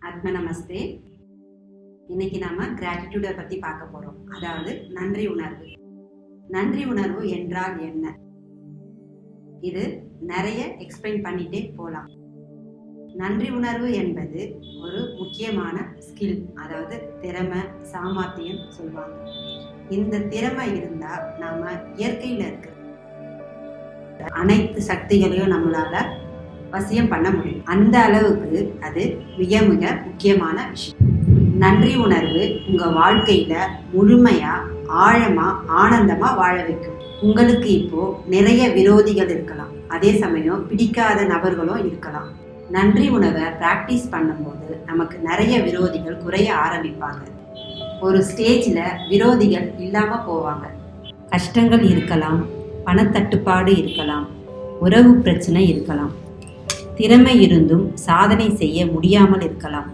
ஆத்ம நமஸ்தே. இன்னைக்கு நாம கிராட்டிடியூடை பத்தி பார்க்க போறோம். அதாவது நன்றி உணர்வு. நன்றி உணர்வு என்றால் என்ன? இது நிறைய எக்ஸ்பிளைன் பண்ணிட்டே போலாம். நன்றி உணர்வு என்பது ஒரு முக்கியமான ஸ்கில், அதாவது திறமை, சாமர்த்தியம் சொல்லுவாங்க. இந்த திறமை இருந்தா நாம இயற்கையில இருக்கிற அனைத்து சக்திகளையும் நம்மளால வசியம் பண்ண முடியும். அந்த அளவுக்கு அது மிக மிக முக்கியமான விஷயம். நன்றி உணர்வு உங்க வாழ்க்கையில முழுமையா, ஆழமா, ஆனந்தமா வாழ வைக்கும். உங்களுக்கு இப்போ நிறைய விரோதிகள் இருக்கலாம், அதே சமயம் பிடிக்காத நபர்களும் இருக்கலாம். நன்றி உணர்வை பிராக்டிஸ் பண்ணும்போது நமக்கு நிறைய விரோதிகள் குறைய ஆரம்பிப்பாங்க. ஒரு ஸ்டேஜ்ல விரோதிகள் இல்லாம போவாங்க. கஷ்டங்கள் இருக்கலாம், பணத்தட்டுப்பாடு இருக்கலாம், உறவு பிரச்சனை இருக்கலாம், திறமை இருந்தும் சாதனை செய்ய முடியாமல் இருக்கலாம்.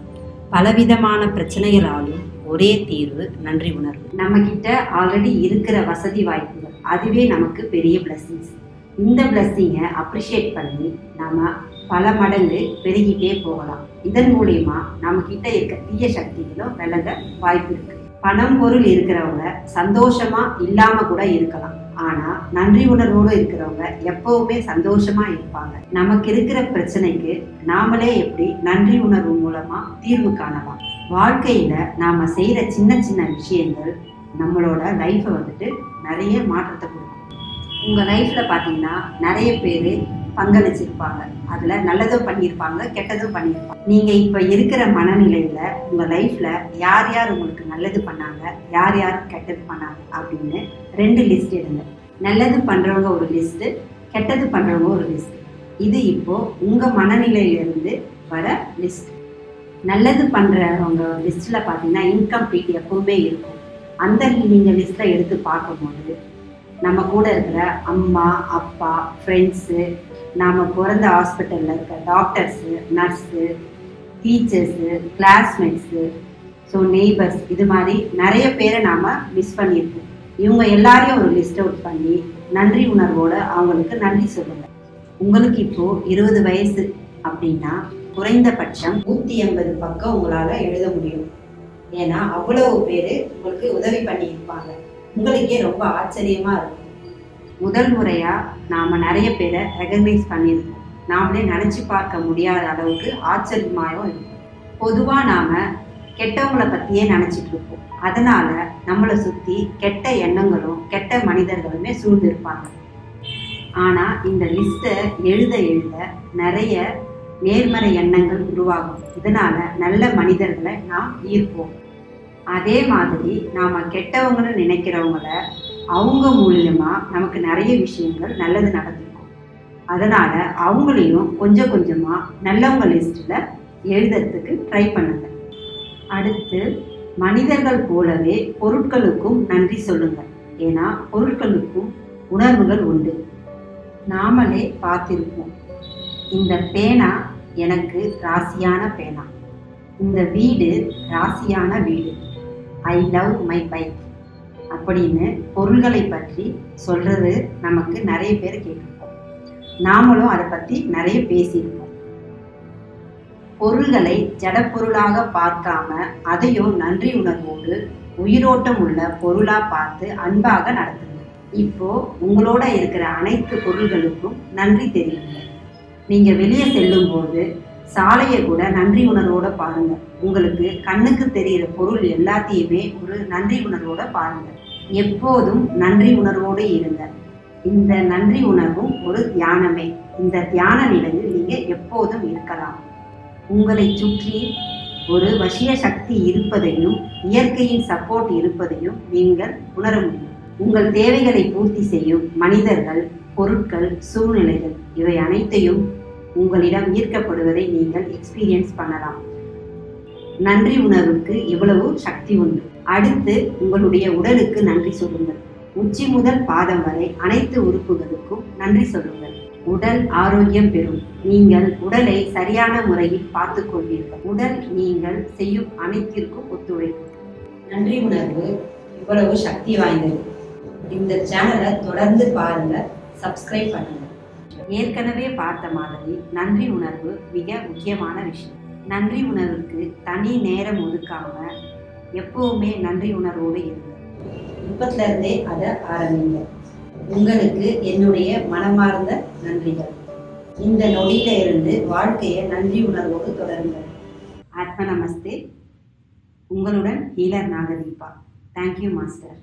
பலவிதமான பிரச்சனைகளாலும் ஒரே தீர்வு நன்றி உணர்வு. நம்ம கிட்ட ஆல்ரெடி இருக்கிற வசதி வாய்ப்புகள், அதுவே நமக்கு பெரிய பிளஸ்ஸிங்ஸ். இந்த பிளஸ்ஸிங்கை அப்ரிஷியேட் பண்ணி நாம பல மடங்கு பெருகிட்டே போகலாம். இதன் மூலியமா நம்ம கிட்ட இருக்க தீய சக்திகளும் விலக வாய்ப்பு இருக்கு. பணம் பொருள் இருக்கிறவங்க சந்தோஷமா இல்லாம கூட இருக்கலாம், ஆனா நன்றி உணர்வோடு இருக்கிறவங்க எப்பவுமே சந்தோஷமா இருப்பாங்க. நமக்கு இருக்கிற பிரச்சனைக்கு நாமளே எப்படி நன்றி உணர்வு மூலமா தீர்வு காணலாம். வாழ்க்கையில நாம செய்யற சின்ன சின்ன விஷயங்கள் நம்மளோட லைஃபை நிறைய மாற்றத்தை கொடுக்கும். உங்க லைஃப்ல பாத்தீங்கன்னா நிறைய பேரு பங்களிச்சிருப்பாங்க. அதுல நல்லதும் பண்ணியிருப்பாங்க, கெட்டதும் பண்ணியிருப்பாங்க. நீங்க இப்ப இருக்கிற மனநிலையில உங்க லைஃப்ல யார் யார் உங்களுக்கு நல்லது பண்ணாங்க, யார் யார் கெட்டது பண்ணாங்க அப்படின்னு 2 லிஸ்ட் எடுங்க. நல்லது பண்றவங்க ஒரு லிஸ்ட், கெட்டது பண்றவங்க ஒரு லிஸ்ட். இது இப்போ உங்க மனநிலையிலிருந்து வர லிஸ்ட். நல்லது பண்றவங்க லிஸ்ட்ல பாத்தீங்கன்னா இன்கம்ப்ளீட் எப்பவுமே இருக்கும். அந்த நீங்க லிஸ்ட்ல எடுத்து பார்க்கும்போது நம்ம கூட இருக்கிற அம்மா, அப்பா, ஃப்ரெண்ட்ஸு, நாம் பிறந்த ஹாஸ்பிட்டலில் இருக்க doctors, nurse, teachers, classmates, so neighbours, இது மாதிரி நிறைய பேரை நாம் மிஸ் பண்ணியிருக்கோம். இவங்க எல்லாரையும் ஒரு லிஸ்ட் அவுட் பண்ணி நன்றி உணர்வோடு அவங்களுக்கு நன்றி சொல்லுங்கள். உங்களுக்கு இப்போது 20 வயசு அப்படின்னா குறைந்தபட்சம் 180 பக்கம் உங்களால் எழுத முடியும். ஏன்னா அவ்வளவு பேர் உங்களுக்கு உதவி பண்ணியிருப்பாங்க. உங்களுக்கே ரொம்ப ஆச்சரியமா இருக்கும். முதல் முறையா நாம நிறைய பேரை ரெகக்னைஸ் பண்ணியிருக்கோம். நாமளே நினைச்சு பார்க்க முடியாத அளவுக்கு ஆச்சரியமாயும் இருக்கும். பொதுவா நாம கெட்டவங்களை பத்தியே நினைச்சிட்டு இருப்போம். அதனால நம்மளை சுத்தி கெட்ட எண்ணங்களும் கெட்ட மனிதர்களுமே சூழ்ந்திருப்பாங்க. ஆனா இந்த லிஸ்ட்டை எழுத எழுத நிறைய நேர்மறை எண்ணங்கள் உருவாகும். இதனால நல்ல மனிதர்களை நாம் ஈர்ப்போம். அதே மாதிரி நாம கெட்டவங்கன்னு நினைக்கிறவங்கள அவங்க மூலியமா நமக்கு நிறைய விஷயங்கள் நல்லது நடந்திருக்கும். அதனால அவங்களையும் கொஞ்சம் கொஞ்சமா நல்லவங்க லிஸ்ட்ல எழுதுறதுக்கு ட்ரை பண்ணுங்க. அடுத்து மனிதர்கள் போலவே பொருட்களுக்கும் நன்றி சொல்லுங்க. ஏன்னா பொருட்களுக்கும் உணர்வுகள் உண்டு. நாமளே பார்த்திருப்போம், இந்த பேனா எனக்கு ராசியான பேனா, இந்த வீடு ராசியான வீடு, ஐ லவ் மை பைக் அப்படின்னு பொருள்களை பற்றி சொல்றது நமக்கு நிறைய பேர் கேட்டிருப்போம். நாமளும் அதை பற்றி நிறைய பேசியிருப்போம். பொருள்களை ஜடப்பொருளாக பார்க்காம அதையும் நன்றி உணர்வோடு உயிரோட்டம் உள்ள பொருளா பார்த்து அன்பாக நடத்துங்க. இப்போ உங்களோட இருக்கிற அனைத்து பொருள்களுக்கும் நன்றி தெரியுங்க. நீங்க வெளியே செல்லும் போது சாலையை கூட நன்றி உணர்வோட பாருங்க. உங்களுக்கு கண்ணுக்கு தெரிகிற பொருள் எல்லாத்தையுமே ஒரு நன்றி உணர்வோட பாருங்க. எப்போதும் நன்றி உணர்வோடு இருங்க. இந்த நன்றி உணர்வும் ஒரு தியானமே. இந்த தியான நிலையில் நீங்க எப்போதும் இருக்கலாம். உங்களை சுற்றி ஒரு வசிய சக்தி இருப்பதையும் இயற்கையின் சப்போர்ட் இருப்பதையும் நீங்கள் உணர முடியும். உங்கள் தேவைகளை பூர்த்தி செய்யும் மனிதர்கள், பொருட்கள், சூழ்நிலைகள் இவை அனைத்தையும் உங்களிடம் ஈர்க்கப்படுவதை நீங்கள் எக்ஸ்பீரியன்ஸ் பண்ணலாம். நன்றி உணர்வுக்கு இவ்வளவு சக்தி உண்டு. அடுத்து உங்களுடைய உடலுக்கு நன்றி சொல்லுங்கள். உச்சி முதல் பாதம் வரை அனைத்து உறுப்புகளுக்கும் நன்றி சொல்லுங்கள். உடல் ஆரோக்கியம் பெறும். நீங்கள் உடலை சரியான முறையில் பார்த்துக் கொள்வீர்கள். உடல் நீங்கள் செய்யும் அனைத்திற்கும் ஒத்துழைக்கும். நன்றி உணர்வு இவ்வளவு சக்தி வாய்ந்தது. இந்த சேனலை தொடர்ந்து பாருங்க, சப்ஸ்கிரைப் பண்ணுங்க. ஏற்கனவே பார்த்த மாதிரி நன்றி உணர்வு மிக முக்கியமான விஷயம். நன்றி உணர்வுக்கு தனி நேரம் ஒதுக்காம எப்பவுமே நன்றி உணர்வோடு இருங்க. இப்பத்துல இருந்தே அதை ஆரம்பிங்க. உங்களுக்கு என்னுடைய மனமார்ந்த நன்றிகள். இந்த நொடியில இருந்து வாழ்க்கையை நன்றி உணர்வோடு தொடருங்கள். ஆத்ம நமஸ்தே. உங்களுடன் ஹீலர் நாகதீபா. Thank you master.